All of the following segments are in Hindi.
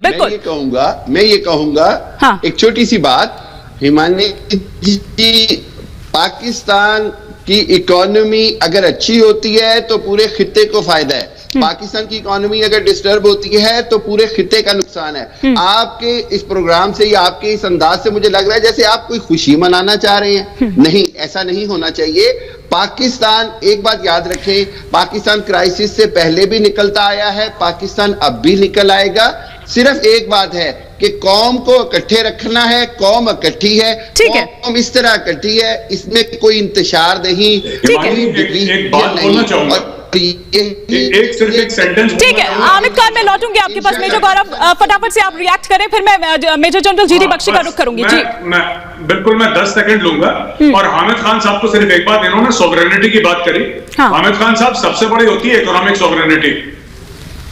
मैं ये कहूंगा हाँ। एक छोटी सी बात, हिमानी जी, पाकिस्तान की इकोनॉमी अगर अच्छी होती है तो पूरे खित्ते को फायदा है, पाकिस्तान की इकोनॉमी अगर डिस्टर्ब होती है तो पूरे खित्ते का नुकसान है। आपके इस प्रोग्राम से या आपके इस अंदाज से मुझे लग रहा है जैसे आप कोई खुशी मनाना चाह रहे हैं। नहीं, ऐसा नहीं होना चाहिए। पाकिस्तान, एक बात याद रखें, पाकिस्तान क्राइसिस से पहले भी निकलता आया है, पाकिस्तान अब भी निकल आएगा। सिर्फ एक बात है कि कौम को इकट्ठे रखना है, कौम इकट्ठी है, कौम इस तरह इकट्ठी है, इसमें कोई इंतशार नहीं। एक बात बोलना चाहूंगा, एक सेंटेंस। ठीक है हामिद खान, मैं लौटूंगी आपके पास। मेजर गौरव, फटाफट से आप रिएक्ट करें, फिर मैं मेजर जनरल जीडी बख्शी का रुख करूंगी। जी बिल्कुल, मैं 10 सेकंड लूंगा। और हामिद खान साहब को सिर्फ एक बात, इन्होंने सॉवरेनिटी की बात करी। हामिद खान साहब, सबसे बड़ी होती है इकोनॉमिक सॉवरेनिटी।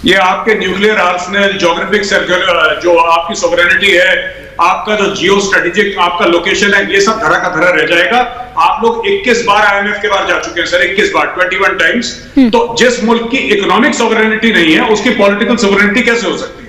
ये आपके न्यूक्लियर आर्सेनल, ज्योग्राफिक सर्कल, जो आपकी सॉवरेनिटी है, आपका जो जियो स्ट्रेटेजिक आपका लोकेशन है, ये सब धरा का धरा रह जाएगा। आप लोग 21 बार IMF के बाहर जा चुके हैं सर, 21 बार, 21 टाइम्स। तो जिस मुल्क की इकोनॉमिक सॉवरेनिटी नहीं है, उसकी पॉलिटिकल सॉवरेनिटी कैसे हो सकती है?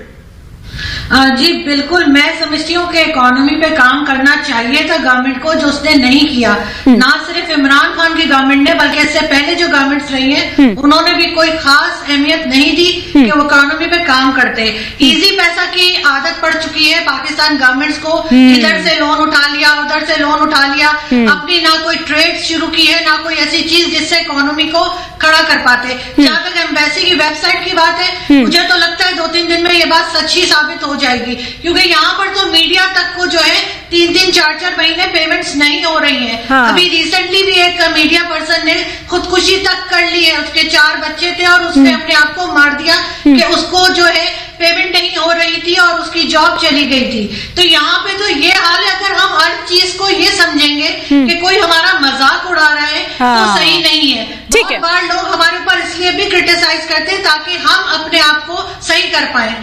जी बिल्कुल, मैं समझती हूँ कि इकोनॉमी पे काम करना चाहिए था गवर्नमेंट को, जो उसने नहीं किया। ना सिर्फ इमरान खान की गवर्नमेंट ने, बल्कि इससे पहले जो गवर्नमेंट्स रही हैं उन्होंने भी कोई खास अहमियत नहीं दी कि वो इकोनॉमी पे काम करते। इजी पैसा की आदत पड़ चुकी है पाकिस्तान गवर्नमेंट्स को, इधर से लोन उठा लिया, उधर से लोन उठा लिया, अपनी ना कोई ट्रेड शुरू की है, ना कोई ऐसी चीज जिससे इकोनॉमी को खड़ा कर पाते। जहां तक एम्बेसी की वेबसाइट की बात है, मुझे तो लगता है 2-3 दिन में ये बात सच्ची साबित हो जाएगी, क्योंकि यहाँ पर तो मीडिया तक को जो है 3-3, 4-4 महीने पेमेंट्स नहीं हो रही हैं। हाँ। अभी रिसेंटली भी एक मीडिया पर्सन ने खुदकुशी तक कर ली है, उसके 4 बच्चे थे और उसने अपने आप को मार दिया कि उसको जो है पेमेंट नहीं हो रही थी और उसकी जॉब चली गई थी। तो यहाँ पे तो ये हाल है, अगर हम हर चीज को ये समझेंगे कि कोई हमारा मजाक उड़ा रहा है तो सही नहीं है। बहुत बार लोग हमारे ऊपर इसलिए भी क्रिटिसाइज करते हैं ताकि हम अपने आप को सही कर पाए।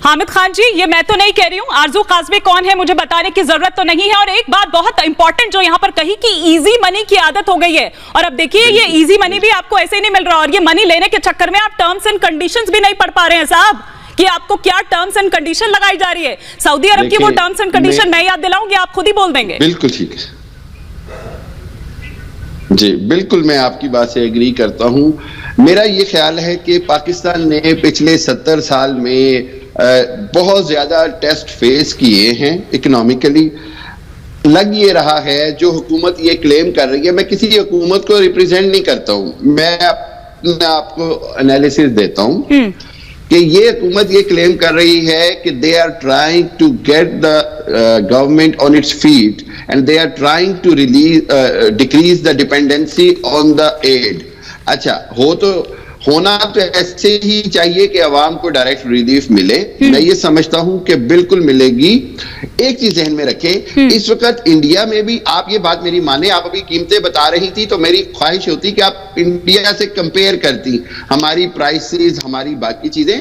हामिद खान जी, ये मैं तो नहीं कह रही हूँ, आरजू काज़मी कौन है मुझे बताने की जरूरत तो नहीं है। और एक बात बहुत इंपॉर्टेंट जो यहाँ पर कही कि इजी मनी की आदत हो गई है, और अब देखिए ये इजी मनी भी आपको ऐसे नहीं मिल रहा, और ये मनी लेने के चक्कर में आप टर्म्स एंड कंडीशंस भी नहीं पढ़ पा रहे हैं साहब, कि आपको क्या टर्म्स एंड कंडीशन लगाई जा रही है। सऊदी अरब की वो टर्म्स एंड कंडीशन मैं याद दिलाऊंगी, आप खुद ही बोल देंगे। बिल्कुल ठीक है जी, बिल्कुल मैं आपकी बात से एग्री करता हूं। मेरा ये ख्याल है कि पाकिस्तान ने पिछले 70 साल में बहुत ज्यादा टेस्ट फेस किए हैं इकोनॉमिकली। लग ये रहा है, जो हुकूमत ये क्लेम कर रही है, मैं किसी हुकूमत को रिप्रेजेंट नहीं करता हूं, मैं आपको एनालिसिस देता हूं कि ये हुकूमत ये क्लेम कर रही है कि they are trying to get the government on its feet and they are trying to decrease the dependency on the aid. अच्छा, होना तो ऐसे ही चाहिए कि अवाम को डायरेक्ट रिलीफ मिले। मैं ये समझता हूं कि बिल्कुल मिलेगी। एक चीज ध्यान में रखें, इस वक्त इंडिया में भी, आप ये बात मेरी माने, आप अभी कीमतें बता रही थी तो मेरी ख्वाहिश होती कि आप इंडिया से कंपेयर करती, हमारी प्राइसेस, हमारी बाकी चीजें,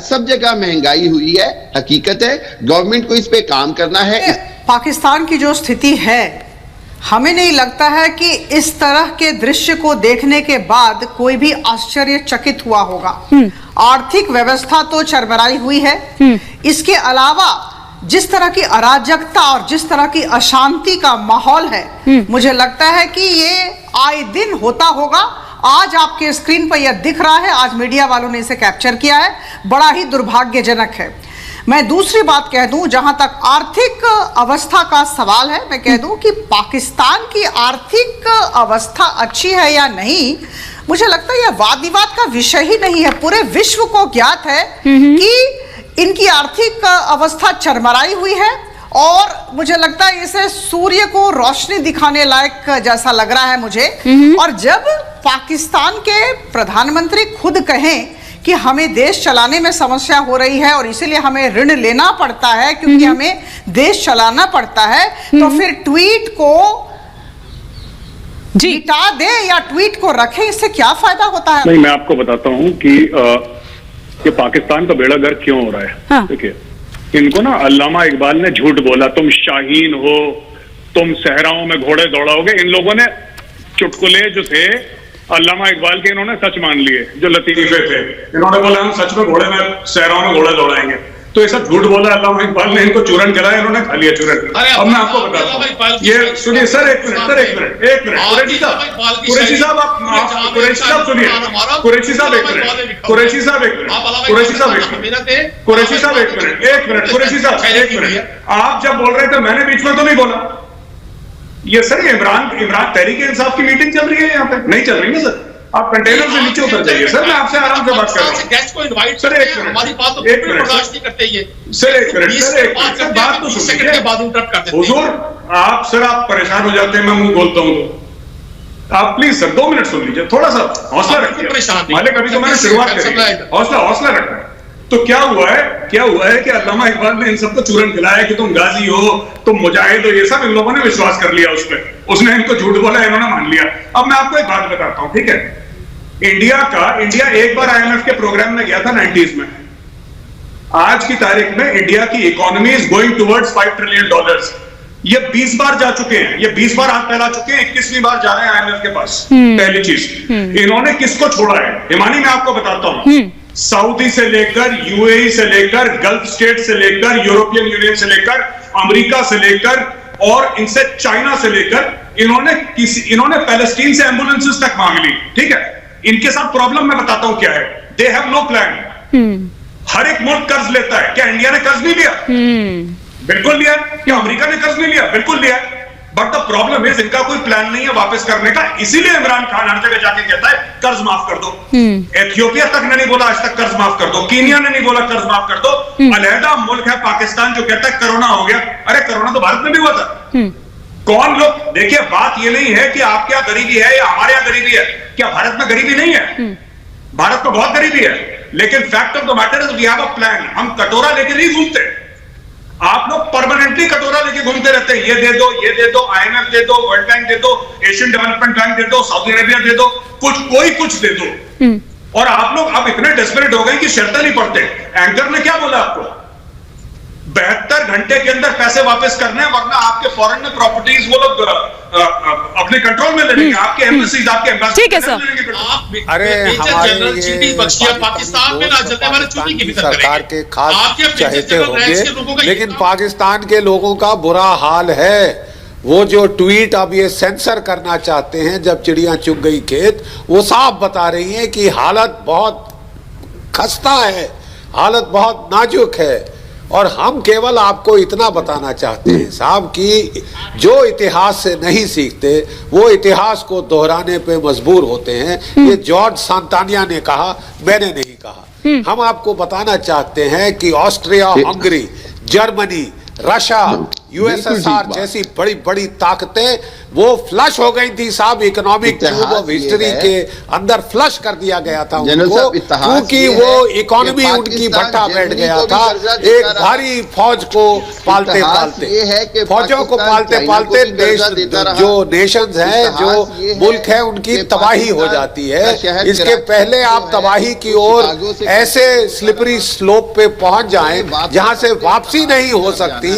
सब जगह महंगाई हुई है, हकीकत है। गवर्नमेंट को इस पे काम करना है। पाकिस्तान की जो स्थिति है, हमें नहीं लगता है कि इस तरह के दृश्य को देखने के बाद कोई भी आश्चर्यचकित हुआ होगा। आर्थिक व्यवस्था तो चरमराई हुई है, इसके अलावा जिस तरह की अराजकता और जिस तरह की अशांति का माहौल है, मुझे लगता है कि ये आए दिन होता होगा। आज आपके स्क्रीन पर यह दिख रहा है, आज मीडिया वालों ने इसे कैप्चर किया है, बड़ा ही दुर्भाग्यजनक है। मैं दूसरी बात कह दूं, जहां तक आर्थिक अवस्था का सवाल है, मैं कह दूं कि पाकिस्तान की आर्थिक अवस्था अच्छी है या नहीं, मुझे लगता है यह वाद विवाद का विषय ही नहीं है। पूरे विश्व को ज्ञात है कि इनकी आर्थिक अवस्था चरमराई हुई है, और मुझे लगता है इसे सूर्य को रोशनी दिखाने लायक जैसा लग रहा है मुझे। और जब पाकिस्तान के प्रधानमंत्री खुद कहें कि हमें देश चलाने में समस्या हो रही है और इसीलिए हमें ऋण लेना पड़ता है क्योंकि हमें देश चलाना पड़ता है, तो फिर ट्वीट को मिटा दे या ट्वीट को रखें, इससे क्या फायदा होता है? नहीं, मैं आपको बताता हूं कि ये पाकिस्तान का बेड़ा गर्क क्यों हो रहा है। हाँ। देखिए, इनको ना अल्लामा इकबाल ने झूठ बोला, तुम शाहीन हो, तुम सहराओं में घोड़े दौड़ाओगे। इन लोगों ने चुटकुले जो थे अल्लामा इकबाल के, इन्होंने सच मान लिए, जो लतीफे थे। इन्होंने बोला हम सच में घोड़े में, सहराओं में घोड़े दौड़ाएंगे। तो ये सब झूठ बोला अल्लामा इकबाल ने, इनको चूरन खिलाया, इन्होंने खा लिया चूरन। अब मैं आपको बताता हूँ, ये सुनिए सर, एक मिनट कुरैशी साहब आप कुरैशी साहब सुनिए, कुरैशी साहब एक मिनट, कुरैशी साहब एक मिनट, कुरैशी साहब एक मिनट, कुरैशी साहब एक मिनट, कुरैशी साहब एक मिनट, आप जब बोल रहे थे मैंने बीच में तो नहीं बोला। ये सर इमरान तहरीक इंसाफ की मीटिंग चल रही है यहाँ पे, नहीं चल रही है सर, आप कंटेनर से नीचे उतर जाइए सर, मैं आपसे आराम से बात कर रहा हूँ। गेस्ट को इनवाइट सर एक मिनट, हमारी बात तो बर्दाश्त नहीं करते ये सर, एक मिनट सर, बात तो सुनिए के बाद इंटरप्ट कर देते हैं। हुजूर आप सर, आप परेशान हो जाते हैं मैं मुंह बोलता हूँ तो आप प्लीज सर 2 मिनट सुन लीजिए, थोड़ा सा हौसला रखिए मालिक, अभी तो मैंने शुरुआत करी, हौसला रखना। तो क्या हुआ है कि अल्लामा इकबाल ने इन सबको चूरन खिलाया कि तुम गाजी हो, तुम मुजाहिद हो, ये सब इन लोगों ने विश्वास कर लिया उस पर, उसने इनको झूठ बोला, इन्होंने मान लिया। अब मैं आपको एक बात बताता हूँ, ठीक है, इंडिया एक बार IMF के प्रोग्राम में गया था 90s में, आज की तारीख में इंडिया की economy is going towards $5 trillion. ये 20 बार जा चुके हैं, ये 20 बार हाथ फैला चुके हैं, 21वीं बार जा रहे हैं IMF के पास। पहली चीज, इन्होंने किसको छोड़ा है हिमानी, मैं आपको बताता हूं, सऊदी से लेकर UAE से लेकर गल्फ स्टेट से लेकर यूरोपियन यूनियन से लेकर अमेरिका से लेकर और इनसे चाइना से लेकर इन्होंने पैलेस्टीन से एम्बुलेंसेस तक मांग ली, ठीक है। इनके साथ प्रॉब्लम मैं बताता हूं क्या है, दे हैव नो प्लान। हर एक मुल्क कर्ज लेता है, क्या इंडिया ने कर्ज नहीं लिया? बिल्कुल लिया। क्या अमेरिका ने कर्ज नहीं लिया? बिल्कुल लिया। बट द प्रॉब्लम है इनका कोई प्लान नहीं है वापस करने का, इसीलिए इमरान खान हर जगह जाके कहता है कर्ज माफ कर दो। एथियोपिया तक ने नहीं बोला आज तक कर्ज माफ कर दो, कीनिया ने नहीं बोला कर्ज माफ कर दो। अलहदा मुल्क है पाकिस्तान जो कहता है कोरोना हो गया, अरे कोरोना तो भारत में भी हुआ था। कौन लोग, देखिए बात ये नहीं है कि आपके यहाँ गरीबी है या हमारे यहाँ गरीबी है, क्या भारत में गरीबी नहीं है? भारत में बहुत गरीबी है, लेकिन fact of the matter is we have a plan. हम कटोरा लेके नहीं घूमते, आप लोग परमानेंटली कटोरा लेके घूमते रहते हैं, ये दे दो, ये दे दो, IMF दे दो, वर्ल्ड बैंक दे दो, एशियन डेवलपमेंट बैंक दे दो, सऊदी अरेबिया दे दो, कोई कुछ दे दो। और आप लोग अब इतने डेस्परेट हो गए कि शर्तें नहीं पड़ते। एंकर ने क्या बोला आपको? 72 घंटे के अंदर पैसे वापस करने, वरना आपके फॉरेन में प्रॉपर्टीज वो लोग अपने कंट्रोल में ले लेंगे, आपके एम्बेसीज, आपके एम्बेसी। ठीक है सर। अरे हमारे ये पाकिस्तान में ना चलने वाले चुनी की भी सरकार के खास चाहते होंगे, लेकिन पाकिस्तान के लोगों का बुरा हाल है। वो जो ट्वीट अब ये सेंसर करना चाहते हैं, जब चिड़िया चुग गई खेत, वो साफ बता रही है कि हालत बहुत खस्ता है, हालत बहुत नाजुक है। और हम केवल आपको इतना बताना चाहते हैं साहब कि जो इतिहास से नहीं सीखते वो इतिहास को दोहराने पे मजबूर होते हैं। ये जॉर्ज सांतानिया ने कहा, मैंने नहीं कहा। हम आपको बताना चाहते हैं कि Austria, Hungary, Germany, Russia, USSR जैसी बड़ी बड़ी ताकतें वो फ्लश हो गई थी साहब, इकोनॉमिक ट्यूब ऑफ हिस्ट्री के अंदर फ्लश कर दिया गया था उनको, क्योंकि वो इकोनॉमी उनकी भट्टा बैठ गया था। एक भारी फौज को पालते पालते, फौजों को पालते पालते देश, जो नेशंस हैं, जो मुल्क है, उनकी तबाही हो जाती है। इसके पहले आप तबाही की ओर ऐसे स्लिपरी स्लोप पे पहुंच जाएं जहां से वापसी नहीं हो सकती,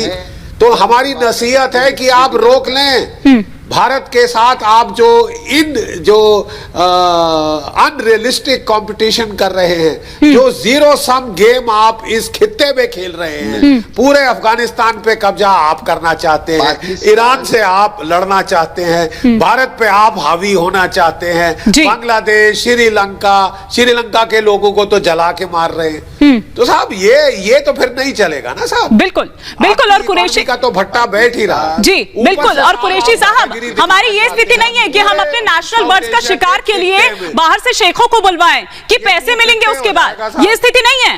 तो हमारी नसीहत है कि आप रोक लें। भारत के साथ आप जो अनरियलिस्टिक कंपटीशन कर रहे हैं, जो जीरो सम गेम आप इस खित्ते में खेल रहे हैं, पूरे अफगानिस्तान पे कब्जा आप करना चाहते हैं, ईरान से आप लड़ना चाहते हैं, भारत पे आप हावी होना चाहते हैं, बांग्लादेश, श्रीलंका के लोगों को तो जला के मार रहे हैं। तो साहब ये तो फिर नहीं चलेगा ना साहब। बिल्कुल बिल्कुल। और कुरैशी का तो भट्टा बैठ ही रहा। जी बिल्कुल। और कुरैशी साहब, हमारी ये स्थिति नहीं है कि हम अपने नेशनल बर्ड्स का शिकार के लिए बाहर से शेखों को बुलवाएं कि पैसे मिलेंगे उसके बाद। ये स्थिति नहीं है,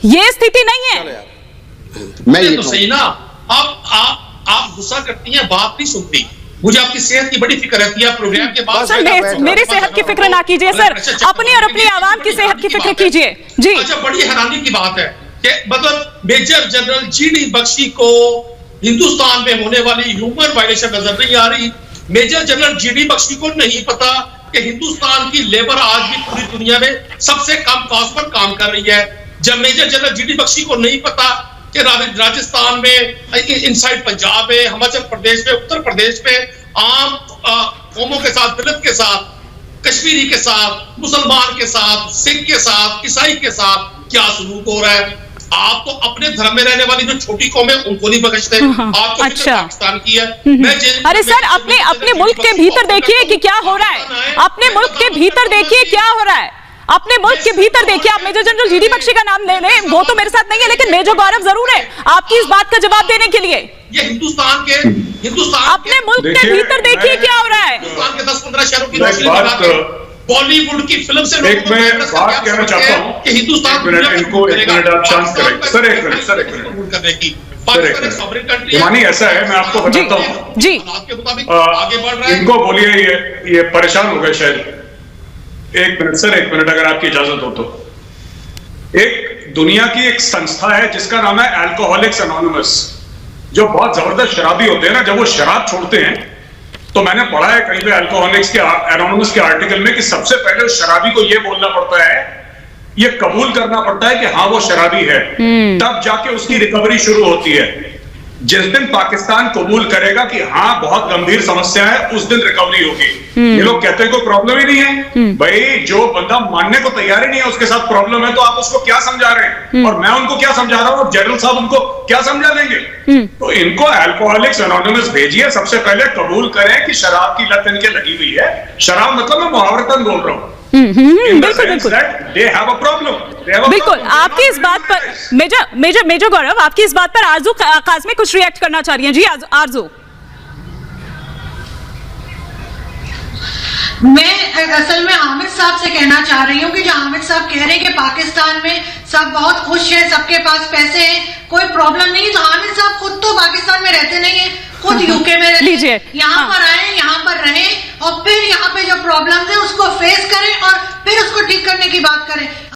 ये स्थिति नहीं है। मैं ये तो सही ना, आप गुस्सा करती हैं, बात नहीं सुनती। मुझे आपकी सेहत की बड़ी फिक्र रहती है प्रोग्राम के बाद। सर मेरी सेहत की फिक्र ना कीजिए सर, अपनी और अपनी आवाम की सेहत की फिक्र कीजिए। जी अच्छा, बड़ी हैरानी की बात है कि मतलब मेजर जनरल GD बख्शी को हिंदुस्तान में होने वाली ह्यूमन वायलेशन नजर नहीं आ रही। मेजर जनरल GD बख्शी को नहीं पता कि हिंदुस्तान की लेबर आज भी पूरी दुनिया में सबसे कम कॉस्ट पर काम कर रही है। जब मेजर जनरल GD बख्शी को नहीं पता कि राजस्थान में, इनसाइड पंजाब में, हिमाचल प्रदेश में, उत्तर प्रदेश में आम कौमों के साथ, दलित के साथ, कश्मीरी के साथ, मुसलमान के साथ, सिख के साथ, ईसाई के साथ क्या सलूक हो रहा है। आप तो अपने धर्म में रहने वाली जो छोटी कौम है उनको नहीं बख्शते। आप तो अच्छा। पाकिस्तान की है। अरे सर, अपने मुल्क के भीतर देखिए कि क्या हो रहा है। अपने मुल्क के भीतर देखिए क्या हो रहा है। अपने मुल्क के भीतर देखिए, आप मेजर जनरल जीडी बख्शी का नाम ले लें, वो तो मेरे साथ नहीं है, लेकिन मेजर गौरव जरूर है आपकी इस बात का जवाब देने के लिए। ये हिंदुस्तान अपने मुल्क के भीतर देखिए क्या हो रहा है। हिंदुस्तान के 10-15 शहरों की बॉलीवुड की फिल्म से एक मैं बात कहना चाहता हूँ कि हिंदुस्तान इनको एक मिनट आप शांत करें सर, एक मिनट करने की हिमानी, ऐसा है मैं आपको बताता हूँ जी, आगे बढ़ रहा है। इनको बोलिए ये परेशान हो गए शायद। एक मिनट सर, एक मिनट अगर आपकी इजाजत हो तो। एक दुनिया की एक संस्था है जिसका नाम है अल्कोहलिक्स एनोनिमस, जो बहुत जबरदस्त शराबी होते हैं ना, जब वो शराब छोड़ते हैं तो मैंने पढ़ा है कहीं पे अल्कोहलिक्स के एनोनिमस के आर्टिकल में कि सबसे पहले उस शराबी को ये बोलना पड़ता है, ये कबूल करना पड़ता है कि हाँ वो शराबी है, तब जाके उसकी रिकवरी शुरू होती है। जिस दिन पाकिस्तान कबूल करेगा कि हाँ बहुत गंभीर समस्या है, उस दिन रिकवरी होगी। ये लोग कहते हैं कोई प्रॉब्लम ही नहीं है। भाई जो बंदा मानने को तैयार ही नहीं है उसके साथ प्रॉब्लम है, तो आप उसको क्या समझा रहे हैं और मैं उनको क्या समझा रहा हूँ, जनरल साहब उनको क्या समझा देंगे। तो इनको अल्कोहलिक्स एनोनिमस भेजिए, सबसे पहले कबूल करें कि शराब की लत इनके लगी हुई है। शराब मतलब मैं मुहावरतन बोल रहा हूँ। बिल्कुल आपकी इस बात पर मेजर गौरव, आपकी इस बात पर आरजू काज़मी कुछ रिएक्ट करना चाह रही हैं। जी आरजू। मैं असल में हामिद साहब से कहना चाह रही हूँ कि जो हामिद साहब कह रहे हैं कि पाकिस्तान में सब बहुत खुश है, सबके पास पैसे हैं, कोई प्रॉब्लम नहीं, तो हामिद साहब खुद तो पाकिस्तान में रहते नहीं है, खुद यूके में रहते हैं। यहाँ पर आए, यहाँ पर रहें और फिर यहाँ पे जो प्रॉब्लम है उसको फेस करें और फिर उसको ठीक करने की बात करें।